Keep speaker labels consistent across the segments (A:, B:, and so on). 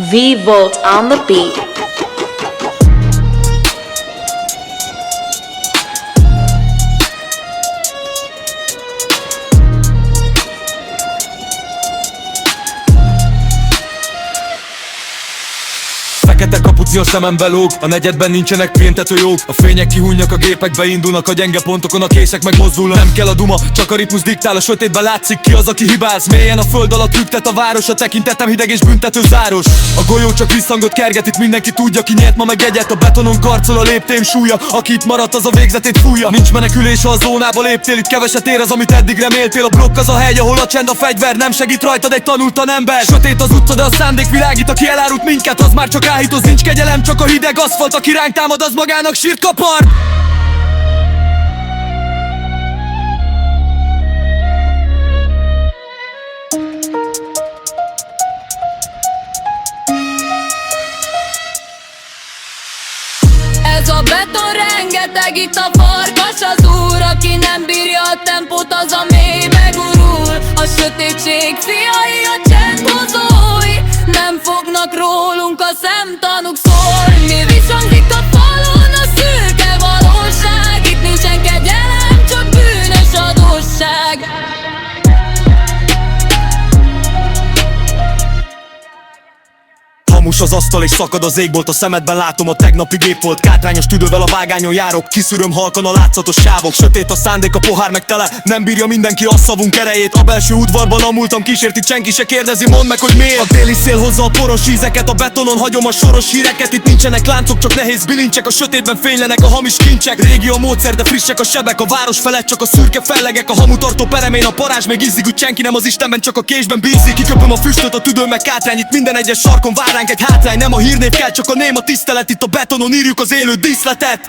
A: V-Volt on the beat.
B: Fekete kapuci a szemembe lóg, a negyedben nincsenek péntetőjók. A fények kihújnak, a gépek beindulnak, a gyenge pontokon a készek megmozdulnak. Nem kell a duma, csak a ritmus diktál, a sötétben látszik ki az, aki hibáz. Mélyen a föld alatt rügtet a város, a tekintetem hideg és büntető záros. A golyó csak visszhangot kerget, itt mindenki tudja, ki nyert ma meg egyet. A betonon karcol a léptém súlya, aki itt maradt, az a végzetét fújja. Nincs menekülés, ha a zónába léptél, itt keveset ér az, amit eddig reméltél. A blokk az a hely, ahol a csend, a fegyver, nem segít rajtad egy tanultan ember. Sötét az utca, de a szándék világít, aki elárult minket, az már csak áhítoz. Nincs kegyelem, csak a hideg aszfalt, aki ránk támad, az magának sírt kapar.
C: Ez a beton rengeteg, itt a farkas az úr. Aki nem bírja a tempót, az a mély megurul. A sötétség fiai, a csendhozói. Nem fognak rólunk a szemtanúk szólni. Mi visszhangzik a falon, a szürke valóság. Itt nincsen kegyelem, csak bűnös adósság.
B: Hamus az asztal és szakad az égbolt, a szemedben látom a tegnapi gép volt. Kátrányos tüdővel a vágányon járok, kiszűröm halkan a látszatos sávok. Sötét a szándék, a pohár meg tele, nem bírja mindenki a szavunk erejét. A belső udvarban a múltam kísért, itt senki se kérdezi, mondd meg, hogy miért. A téli szél hozza a poros ízeket, a betonon hagyom a soros híreket. Itt nincsenek láncok, csak nehéz bilincsek, a sötétben fénylenek a hamis kincsek. Régi a módszer, de frissek a sebek, a város felett csak a szürke fellegek. A hamutartó peremén a parázs még izzik, úgy senki nem az Istenben, csak a késben bízik. Kiköpöm a füstöt, a tüdőm meg kátrány, itt minden egyes sarkon vár ránk egy hátrány. Nem a hírnév kell, csak a néma tisztelet. Itt a betonon írjuk az élő díszletet.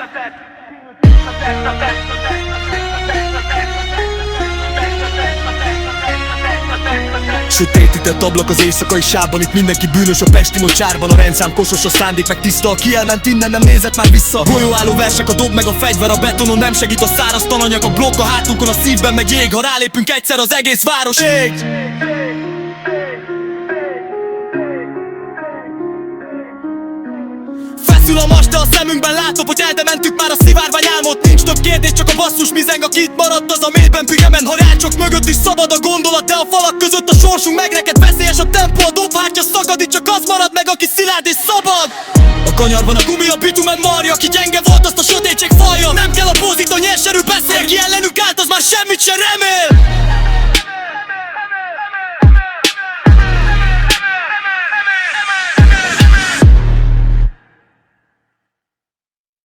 B: Sötétített ablak az éjszakai sávban, itt mindenki bűnös a pesti mocsárban. A rendszám kosos, a szándék meg tiszta, aki elment innen nem nézett már vissza. Golyóálló versek, a dob meg a fegyver, a betonon nem segít a száraz tananyag. A blokk a hátunkon, a szívben meg jég, ha rálépünk egyszer az egész város ég. Feszül a mas, de a szemünkben látom, hogy eldementük már a szivárvány álmot. Nincs több kérdés, csak a basszus mizeng, aki itt maradt, az a mélyben pügemen. Ha rácsok mögött is szabad a gondolat, de a falak között a sorsunk megreked. Veszélyes a tempó, a dobhártya szakad, itt csak az marad meg, aki szilárd és szabad. A kanyarban a gumi, a bitumen marja, aki gyenge volt, azt a sötétség falja. Nem kell a pózító, nyers erő beszél, ki ellenünk állt, az már semmit se remél.